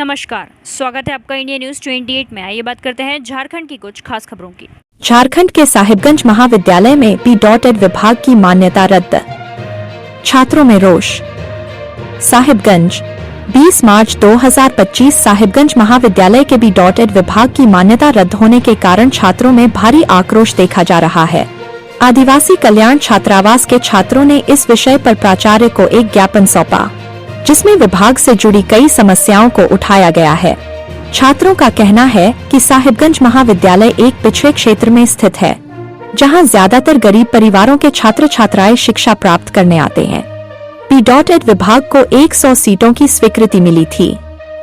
नमस्कार, स्वागत है आपका इंडिया न्यूज 28 में। आइए बात करते हैं झारखंड की कुछ खास खबरों की। झारखंड के साहिबगंज महाविद्यालय में B.Ed विभाग की मान्यता रद्द, छात्रों में रोष। साहिबगंज 20 मार्च 2025 साहिबगंज महाविद्यालय के B.Ed विभाग की मान्यता रद्द होने के कारण छात्रों में भारी आक्रोश देखा जा रहा है। आदिवासी कल्याण छात्रावास के छात्रों ने इस विषय पर प्राचार्य को एक ज्ञापन सौंपा, जिसमें विभाग से जुड़ी कई समस्याओं को उठाया गया है। छात्रों का कहना है कि साहिबगंज महाविद्यालय एक पिछड़े क्षेत्र में स्थित है, जहां ज्यादातर गरीब परिवारों के छात्र छात्राएं शिक्षा प्राप्त करने आते हैं। B.Ed विभाग को 100 सीटों की स्वीकृति मिली थी,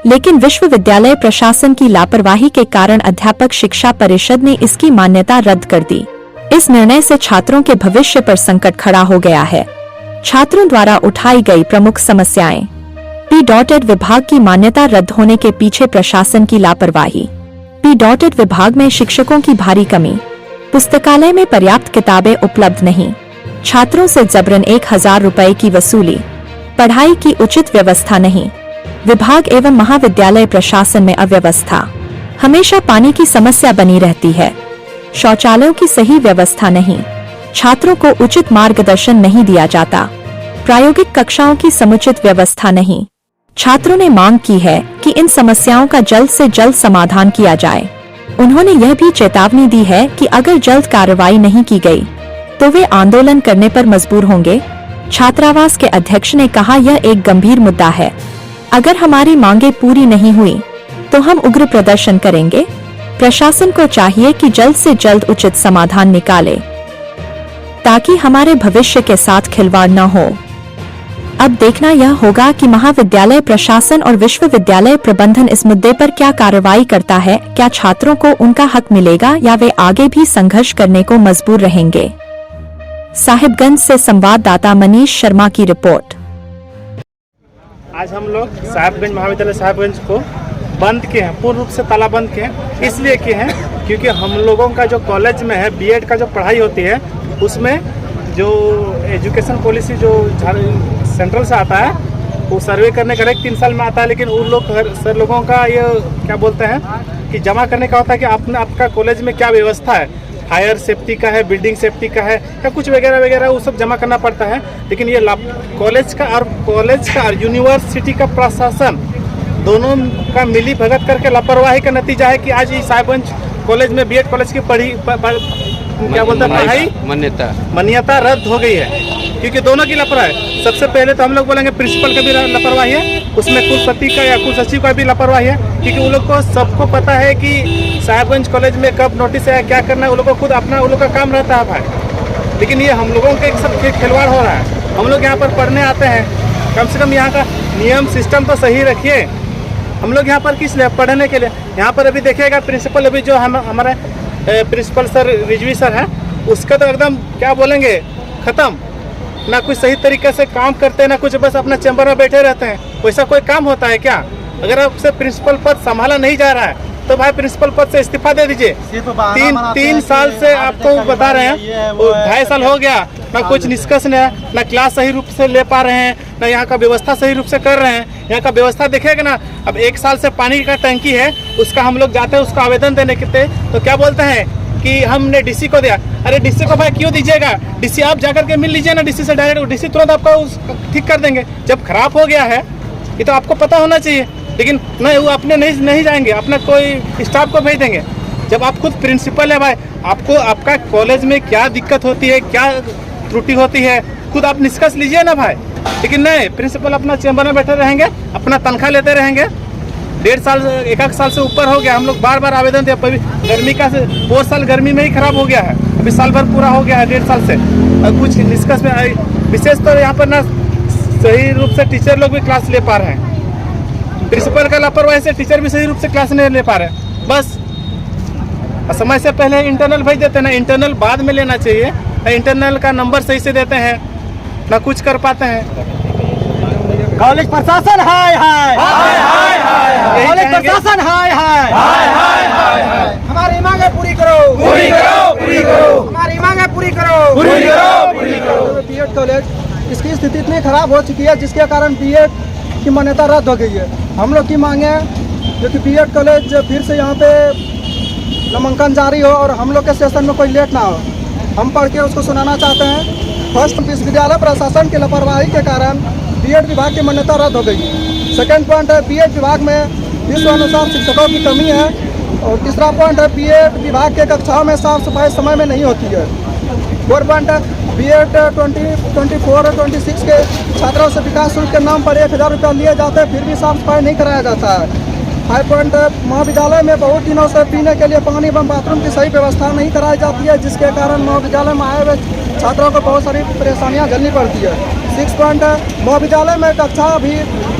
लेकिन विश्वविद्यालय प्रशासन की लापरवाही के कारण अध्यापक शिक्षा परिषद ने इसकी मान्यता रद्द कर दी। इस निर्णय से छात्रों के भविष्य पर संकट खड़ा हो गया है। छात्रों द्वारा उठाई गई प्रमुख समस्याएं: B.Ed विभाग की मान्यता रद्द होने के पीछे प्रशासन की लापरवाही, B.Ed विभाग में शिक्षकों की भारी कमी, पुस्तकालय में पर्याप्त किताबें उपलब्ध नहीं, छात्रों से जबरन 1000 रुपए की वसूली, पढ़ाई की उचित व्यवस्था नहीं, विभाग एवं महाविद्यालय प्रशासन में अव्यवस्था, हमेशा पानी की समस्या बनी रहती है, शौचालयों की सही व्यवस्था नहीं, छात्रों को उचित मार्गदर्शन नहीं दिया जाता, प्रायोगिक कक्षाओं की समुचित व्यवस्था नहीं। छात्रों ने मांग की है कि इन समस्याओं का जल्द से जल्द समाधान किया जाए। उन्होंने यह भी चेतावनी दी है कि अगर जल्द कार्रवाई नहीं की गई, तो वे आंदोलन करने पर मजबूर होंगे। छात्रावास के अध्यक्ष ने कहा, यह एक गंभीर मुद्दा है। अगर हमारी मांगे पूरी नहीं हुई, तो हम उग्र प्रदर्शन करेंगे। प्रशासन को चाहिए कि जल्द से जल्द उचित समाधान निकाले, ताकि हमारे भविष्य के साथ खिलवाड़ न हो। अब देखना यह होगा कि महाविद्यालय प्रशासन और विश्वविद्यालय प्रबंधन इस मुद्दे पर क्या कार्रवाई करता है। क्या छात्रों को उनका हक मिलेगा या वे आगे भी संघर्ष करने को मजबूर रहेंगे। साहिबगंज से संवाददाता मनीष शर्मा की रिपोर्ट। आज हम लोग साहिबगंज महाविद्यालय साहिबगंज को बंद किए हैं, पूर्ण रूप से ताला बंद किए हैं। इसलिए किए हैं क्योंकि हम लोगों का जो कॉलेज में है B.Ed का जो पढ़ाई होती है, उसमें जो एजुकेशन पॉलिसी जो सेंट्रल से आता है, वो सर्वे करने का 3 साल में आता है। लेकिन उन लोग सर लोगों का ये क्या बोलते हैं कि जमा करने का होता है कि आपका कॉलेज में क्या व्यवस्था है, फायर सेफ्टी का है, बिल्डिंग सेफ्टी का है, या कुछ वगैरह वगैरह, वो सब जमा करना पड़ता है। लेकिन ये कॉलेज का और यूनिवर्सिटी का प्रशासन दोनों का मिली भगत करके लापरवाही का नतीजा है कि आज ये साहिबगंज कॉलेज में B.Ed कॉलेज की क्या बोलते हैं पढ़ाई मान्यता रद्द हो गई है, क्योंकि दोनों की लापरवाही। सबसे पहले तो हम लोग बोलेंगे प्रिंसिपल का भी लापरवाही है, उसमें कुलपति का या कुलसचिव का भी लापरवाही है, क्योंकि उन लोग को सबको पता है कि साहिबगंज कॉलेज में कब नोटिस आया, क्या करना है, उन लोग को खुद अपना उन लोग का काम रहता है भाई। लेकिन ये हम लोगों के सब खिलवाड़ हो रहा है। हम लोग यहाँ पर पढ़ने आते हैं, कम से कम यहाँ का नियम सिस्टम तो सही रखिए। हम लोग यहाँ पर किस लिए पढ़ने के लिए यहाँ पर अभी देखिएगा, प्रिंसिपल अभी जो हमारे प्रिंसिपल सर रिजवी सर हैं, उसका तो एकदम क्या बोलेंगे खत्म, ना कुछ सही तरीके से काम करते हैं, ना कुछ, बस अपना चैम्बर में बैठे रहते हैं। वैसा कोई काम होता है क्या? अगर आपसे प्रिंसिपल पद संभाला नहीं जा रहा है तो भाई प्रिंसिपल पद से इस्तीफा दे दीजिए। तीन साल से आपको बता रहे हैं, 2.5 साल हो गया, ना कुछ निष्कर्ष है, ना क्लास सही रूप से ले पा रहे हैं, ना यहाँ का व्यवस्था सही रूप से कर रहे हैं। यहाँ का व्यवस्था देखेगा ना, अब 1 साल से पानी का टंकी है, उसका हम लोग जाते हैं उसका आवेदन देने के तो क्या बोलते हैं कि हमने DC को दिया। अरे DC को भाई क्यों दीजिएगा? DC आप जाकर के मिल लीजिए ना DC से डायरेक्ट, DC तुरंत आपका ठीक कर देंगे। जब खराब हो गया है ये तो आपको पता होना चाहिए, लेकिन नहीं, वो अपने नहीं जाएंगे, अपना कोई स्टाफ को भेज देंगे। जब आप खुद प्रिंसिपल है भाई, आपको आपका कॉलेज में क्या दिक्कत होती है, क्या त्रुटि होती है, खुद आप निष्कर्ष लीजिए ना भाई। लेकिन नहीं, प्रिंसिपल अपना चैम्बर में बैठे रहेंगे, अपना तनख्वाह लेते रहेंगे। 1.5 साल 1 साल से ऊपर हो गया, हम लोग बार आवेदन दिया। अभी गर्मी का 4 साल गर्मी में ही खराब हो गया है, अभी साल भर पूरा हो गया है 1.5 साल से, और कुछ निष्कर्ष में विशेष तो यहाँ पर ना सही रूप से टीचर लोग भी क्लास ले पा रहे हैं। प्रिंसिपल का लापरवाही से टीचर भी सही रूप से क्लास नहीं ले पा रहे। बस समय से पहले इंटरनल भेज देते हैं ना, इंटरनल बाद में लेना चाहिए। इंटरनल का नंबर सही से देते हैं ना, कुछ कर पाते हैं। कॉलेज प्रशासन हाय हाय हाय हाय हाय, कॉलेज प्रशासन हाय हाय हाय हाय हाय, हमारी मांगे पूरी करो, पूरी करो, पूरी करो, हमारी मांगे पूरी करो, पूरी करो, पूरी करो। B.Ed कॉलेज इसकी स्थिति इतनी खराब हो चुकी है, जिसके कारण B.Ed की मान्यता रद्द हो गई है। हम लोग की मांगे क्योंकि बीएड कॉलेज फिर से यहाँ पे नामांकन जारी हो और हम लोग के सेशन में कोई लेट ना हो। हम पढ़ के उसको सुनाना चाहते हैं। फर्स्ट, विश्वविद्यालय प्रशासन की लापरवाही के कारण बीएड विभाग की मान्यता रद्द हो गई। सेकेंड पॉइंट है, बीएड विभाग में विश्वानुसार शिक्षकों की कमी है। और तीसरा पॉइंट है, बीएड विभाग के कक्षाओं में साफ सफाई समय में नहीं होती है। फोर्थ पॉइंट है, बीएड 2024 और 26 के छात्रों से विकास शुल्क के नाम पर 1000 रुपया लिए जाते हैं, फिर भी साफ सफाई नहीं कराया जाता है। 5 पॉइंट है, महाविद्यालय में बहुत दिनों से पीने के लिए पानी एवं बाथरूम की सही व्यवस्था नहीं कराई जाती है, जिसके कारण महाविद्यालय में आए हुए छात्रों को बहुत सारी परेशानियां झेलनी पड़ती है। 6 पॉइंट है, महाविद्यालय में कक्षा भी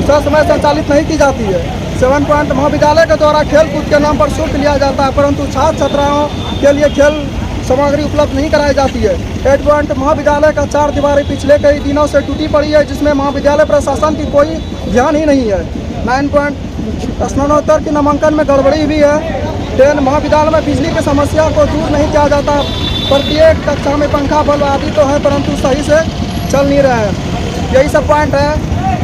समय संचालित नहीं की जाती है। 7 पॉइंट, महाविद्यालय के द्वारा खेल कूद के नाम पर शुल्क लिया जाता है, परंतु छात्र छात्राओं के लिए खेल सामग्री उपलब्ध नहीं कराई जाती है। 8 पॉइंट, महाविद्यालय का 4 दीवारी पिछले कई दिनों से टूटी पड़ी है, जिसमें महाविद्यालय प्रशासन की कोई ध्यान ही नहीं है। 9 पॉइंट, स्नातकोत्तर की नामांकन में गड़बड़ी भी है। 10, महाविद्यालय में बिजली की समस्या को दूर नहीं किया जाता। प्रत्येक कक्षा में पंखा बल्ब आदि तो है, परंतु सही से चल नहीं रहे हैं। यही सब पॉइंट है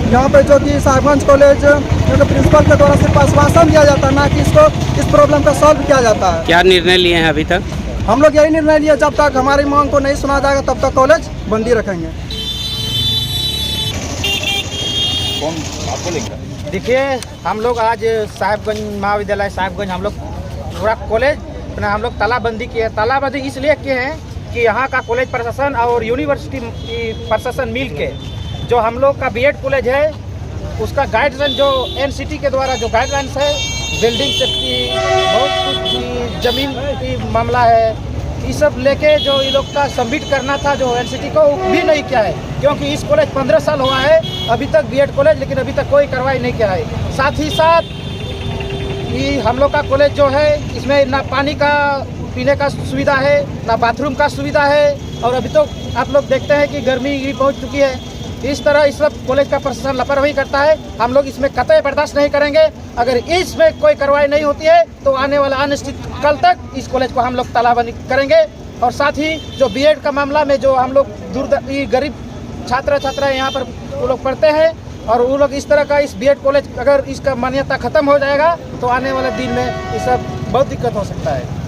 यहाँ पे, जो कि साहिबगंज कॉलेज के प्रिंसिपल के द्वारा सिर्फ आश्वासन दिया जाता है, ना कि इसको इस प्रॉब्लम का सॉल्व किया जाता है। क्या निर्णय लिए हैं अभी तक? हम लोग यही निर्णय लिया, जब तक हमारी मांग को नहीं सुना जाएगा तब तक कॉलेज बंद ही रखेंगे। देखिए, हम लोग आज साहिबगंज महाविद्यालय साहिबगंज हम लोग पूरा कॉलेज अपना हम लोग तालाबंदी किए हैं। तालाबंदी इसलिए किए हैं कि यहाँ का कॉलेज प्रशासन और यूनिवर्सिटी प्रशासन मिल के जो हम लोग का बीएड कॉलेज है उसका गाइडलाइन जो एनसीटी के द्वारा जो गाइडलाइंस है, बिल्डिंग सेफ्टी, बहुत कुछ जमीन की मामला है, ये सब लेके जो ये लोग का सबमिट करना था जो एनसीटी को, वो भी नहीं किया है। क्योंकि इस कॉलेज 15 साल हुआ है अभी तक बीएड कॉलेज, लेकिन अभी तक कोई कार्रवाई नहीं किया है। साथ ही साथ ये हम लोग का कॉलेज जो है इसमें ना पानी का पीने का सुविधा है, ना बाथरूम का सुविधा है, और अभी तो आप लोग देखते हैं कि गर्मी भी पहुँच चुकी है। इस तरह इस सब कॉलेज का प्रशासन लापरवाही करता है। हम लोग इसमें कतई बर्दाश्त नहीं करेंगे। अगर इसमें कोई कार्रवाई नहीं होती है तो आने वाला अनिश्चित कल तक इस कॉलेज को हम लोग तालाबंदी करेंगे। और साथ ही जो बीएड का मामला में जो हम लोग गरीब छात्र छात्राएं यहाँ पर वो लोग पढ़ते हैं, और वो लोग इस तरह का इस बीएड कॉलेज अगर इसका मान्यता खत्म हो जाएगा तो आने वाले दिन में ये सब बहुत दिक्कत हो सकता है।